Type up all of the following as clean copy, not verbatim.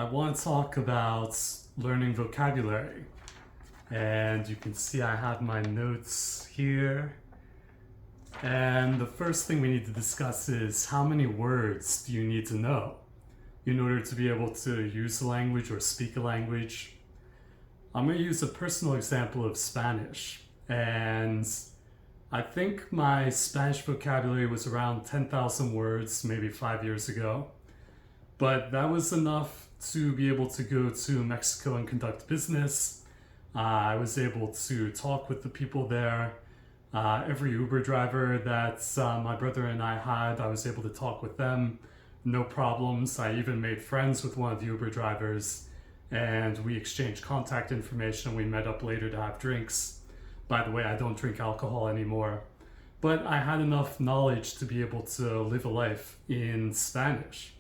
I want to talk about learning vocabulary. And you can see I have my notes here. And the first thing we need to discuss is how many words do you need to know in order to be able to use a language or speak a language? I'm going to use a personal example of Spanish. And I think my Spanish vocabulary was around 10,000 words maybe 5 years ago. But that was enough to be able to go to Mexico and conduct business. I was able to talk with the people there. Every Uber driver that my brother and I had, I was able to talk with them, no problems. I even made friends with one of the Uber drivers, and we exchanged contact information. We met up later to have drinks. By the way, I don't drink alcohol anymore. But I had enough knowledge to be able to live a life in Spanish.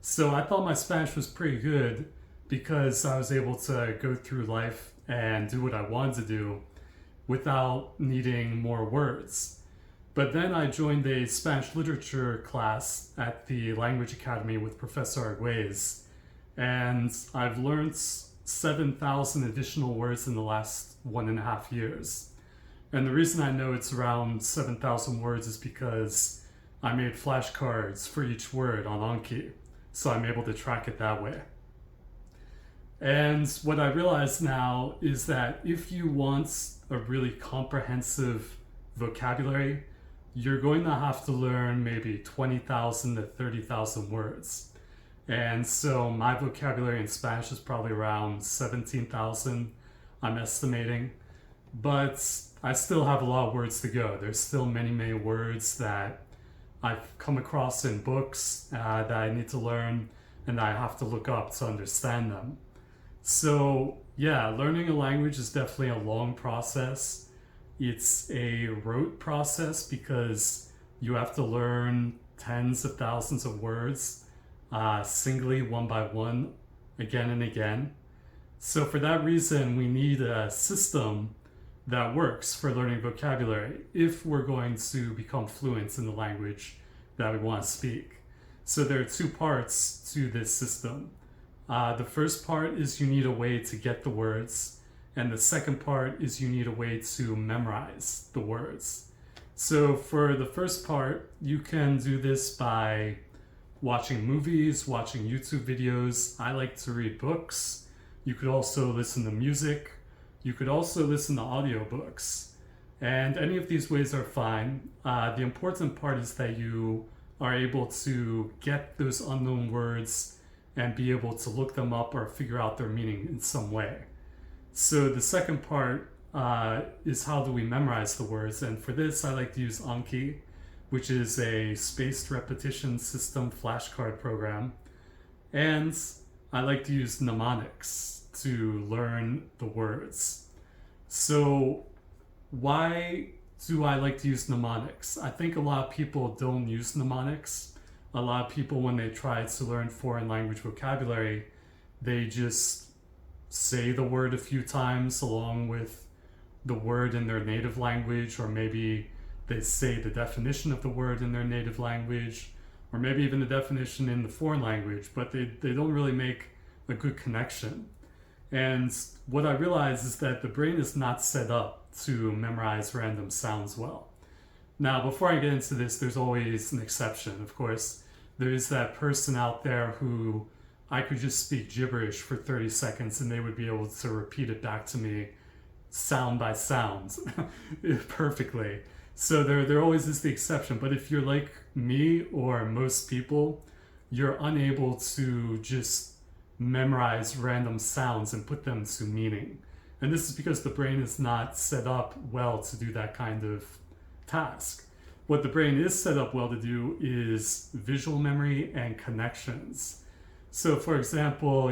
So I thought my Spanish was pretty good because I was able to go through life and do what I wanted to do without needing more words. But then I joined a Spanish literature class at the Language Academy with Professor Arguez, and I've learned 7,000 additional words in the last 1.5 years. And the reason I know it's around 7,000 words is because I made flashcards for each word on Anki, so I'm able to track it that way. And what I realize now is that if you want a really comprehensive vocabulary, you're going to have to learn maybe 20,000 to 30,000 words. And so my vocabulary in Spanish is probably around 17,000, I'm estimating. But I still have a lot of words to go. There's still many, many words that I've come across in books that I need to learn and I have to look up to understand them. So yeah, learning a language is definitely a long process. It's a rote process because you have to learn tens of thousands of words singly, one by one, again and again. So for that reason, we need a system that works for learning vocabulary if we're going to become fluent in the language that we want to speak. So there are two parts to this system. The first part is you need a way to get the words, and the second part is you need a way to memorize the words. So for the first part, you can do this by watching movies, watching YouTube videos. I like to read books. You could also listen to music. You could also listen to audiobooks. And any of these ways are fine. The important part is that you are able to get those unknown words and be able to look them up or figure out their meaning in some way. So the second part is how do we memorize the words, and for this I like to use Anki, which is a spaced repetition system flashcard program, and I like to use mnemonics to learn the words. So why do I like to use mnemonics? I think a lot of people don't use mnemonics. A lot of people, when they try to learn foreign language vocabulary, they just say the word a few times along with the word in their native language, or maybe they say the definition of the word in their native language, or maybe even the definition in the foreign language, but they don't really make a good connection. And what I realize is that the brain is not set up to memorize random sounds well. Now, before I get into this, there's always an exception. Of course, there is that person out there who I could just speak gibberish for 30 seconds and they would be able to repeat it back to me sound by sound perfectly. So there always is the exception. But if you're like me or most people, you're unable to just memorize random sounds and put them to meaning. And this is because the brain is not set up well to do that kind of task. What the brain is set up well to do is visual memory and connections. So for example,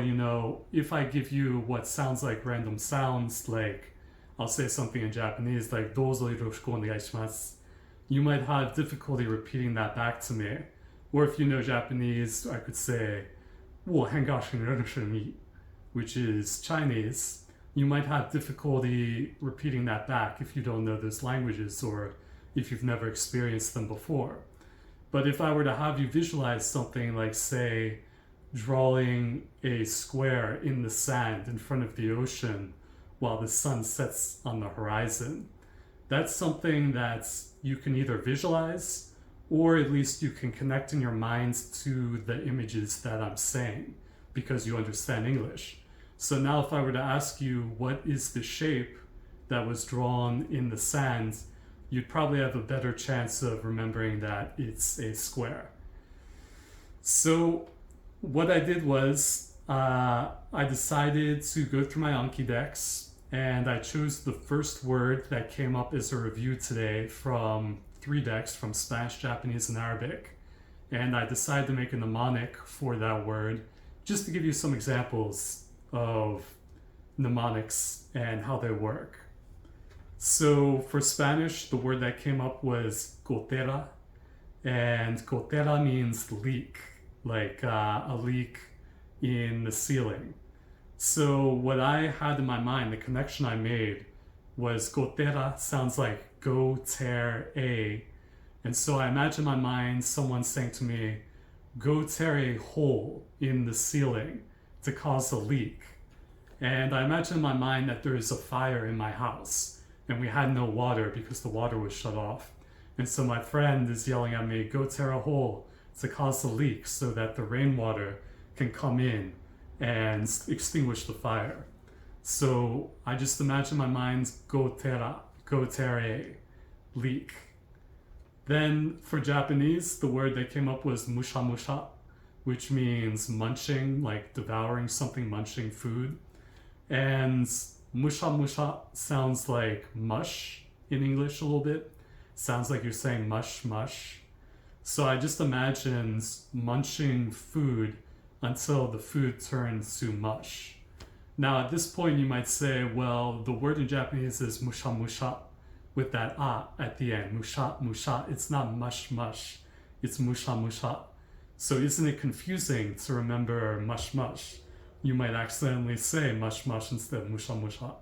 if I give you what sounds like random sounds, like I'll say something in Japanese like "dozo yoroshiku onegaishimasu," you might have difficulty repeating that back to me. Or if you know Japanese, I could say "wo hengashi ni," which is Chinese. You might have difficulty repeating that back if you don't know those languages or if you've never experienced them before. But if I were to have you visualize something like, say, drawing a square in the sand in front of the ocean while the sun sets on the horizon. That's something that you can either visualize or at least you can connect in your mind to the images that I'm saying because you understand English. So now if I were to ask you what is the shape that was drawn in the sand, you'd probably have a better chance of remembering that it's a square. So what I did was I decided to go through my Anki decks and I chose the first word that came up as a review today from 3 decks from Spanish, Japanese, and Arabic. And I decided to make a mnemonic for that word just to give you some examples of mnemonics and how they work. So for Spanish, the word that came up was gotera, and gotera means leak, like a leak in the ceiling. So what I had in my mind, the connection I made was gotera sounds like go tear a. And so I imagine in my mind someone saying to me, go tear a hole in the ceiling to cause a leak. And I imagine in my mind that there is a fire in my house and we had no water because the water was shut off. And so my friend is yelling at me, go tear a hole to cause a leak so that the rainwater can come in and extinguish the fire. So I just imagine my mind, go tear a, leak. Then for Japanese, the word that came up was musha musha, which means munching, like devouring something, munching food. And musha musha sounds like mush in English a little bit. Sounds like you're saying mush mush. So I just imagined munching food until the food turns to mush. Now at this point you might say, well, the word in Japanese is musha musha with that a at the end. Musha musha. It's not mush mush. It's musha musha. So isn't it confusing to remember mush mush? You might accidentally say mush mush instead of musha musha.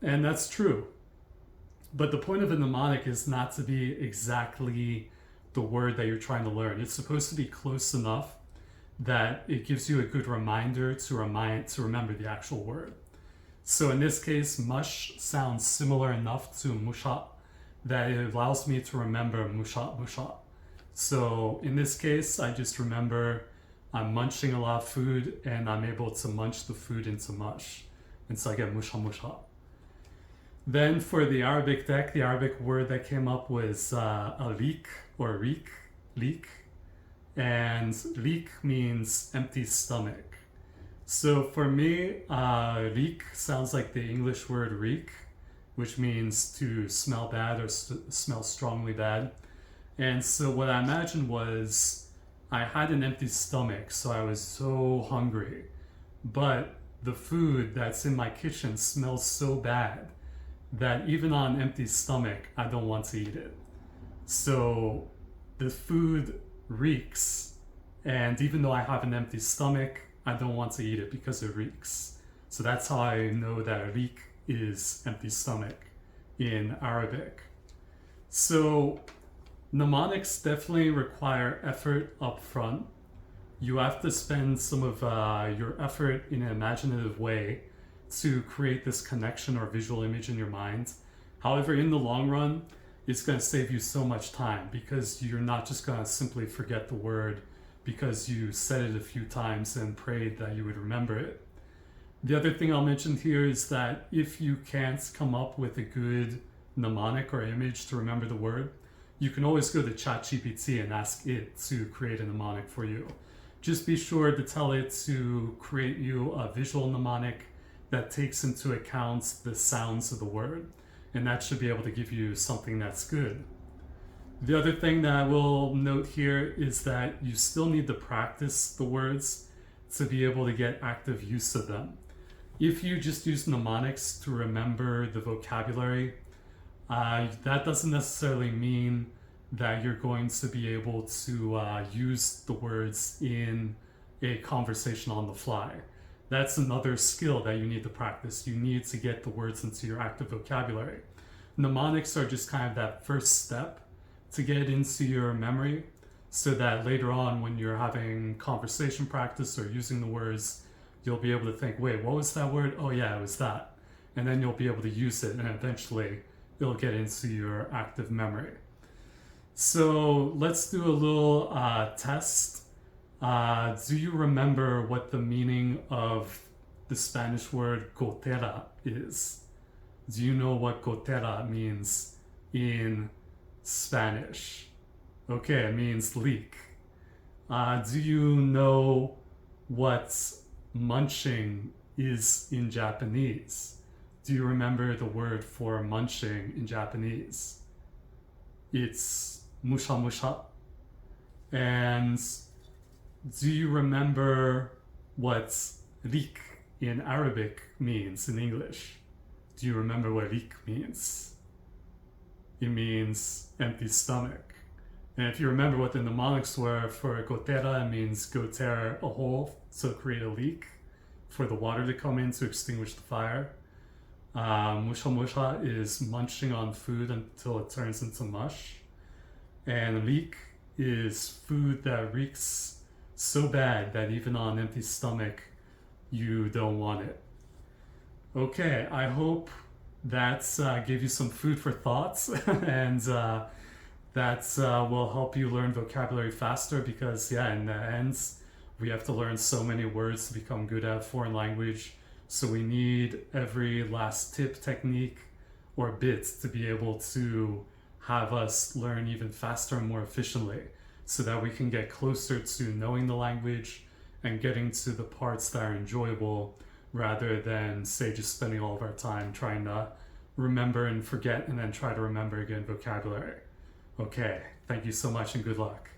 And that's true. But the point of a mnemonic is not to be exactly the word that you're trying to learn. It's supposed to be close enough that it gives you a good reminder to remember the actual word. So in this case, mush sounds similar enough to musha that it allows me to remember musha musha. So in this case, I just remember I'm munching a lot of food and I'm able to munch the food into mush. And so I get musha musha. Then for the Arabic deck, the Arabic word that came up was alik or reek, leak. And leak means empty stomach. So for me, reek sounds like the English word reek, which means to smell bad or smell strongly bad. And so what I imagined was I had an empty stomach, so I was so hungry. But the food that's in my kitchen smells so bad that even on an empty stomach, I don't want to eat it. So the food reeks, and even though I have an empty stomach, I don't want to eat it because it reeks. So that's how I know that reek is empty stomach in Arabic. So mnemonics definitely require effort up front. You have to spend some of your effort in an imaginative way to create this connection or visual image in your mind. However, in the long run, it's going to save you so much time because you're not just going to simply forget the word because you said it a few times and prayed that you would remember it. The other thing I'll mention here is that if you can't come up with a good mnemonic or image to remember the word, you can always go to ChatGPT and ask it to create a mnemonic for you. Just be sure to tell it to create you a visual mnemonic that takes into account the sounds of the word, and that should be able to give you something that's good. The other thing that I will note here is that you still need to practice the words to be able to get active use of them. If you just use mnemonics to remember the vocabulary, that doesn't necessarily mean that you're going to be able to use the words in a conversation on the fly. That's another skill that you need to practice. You need to get the words into your active vocabulary. Mnemonics are just kind of that first step to get into your memory so that later on when you're having conversation practice or using the words, you'll be able to think, wait, what was that word? Oh yeah, it was that. And then you'll be able to use it, and eventually it'll get into your active memory. So let's do a little test. Do you remember what the meaning of the Spanish word gotera is? Do you know what gotera means in Spanish? Okay, it means leak. Do you know what munching is in Japanese? Do you remember the word for munching in Japanese? It's musha musha. And do you remember what rik in Arabic means in English? Do you remember what rik means? It means empty stomach. And if you remember what the mnemonics were for gotera, it means go tear a hole to create a leak for the water to come in to extinguish the fire. Musha musha is munching on food until it turns into mush. And leak is food that reeks so bad that even on an empty stomach, you don't want it. Okay, I hope that gave you some food for thought and that will help you learn vocabulary faster because, yeah, in the end, we have to learn so many words to become good at a foreign language. So we need every last tip, technique, or bit to be able to have us learn even faster and more efficiently so that we can get closer to knowing the language and getting to the parts that are enjoyable rather than, say, just spending all of our time trying to remember and forget and then try to remember again vocabulary. Okay, thank you so much and good luck.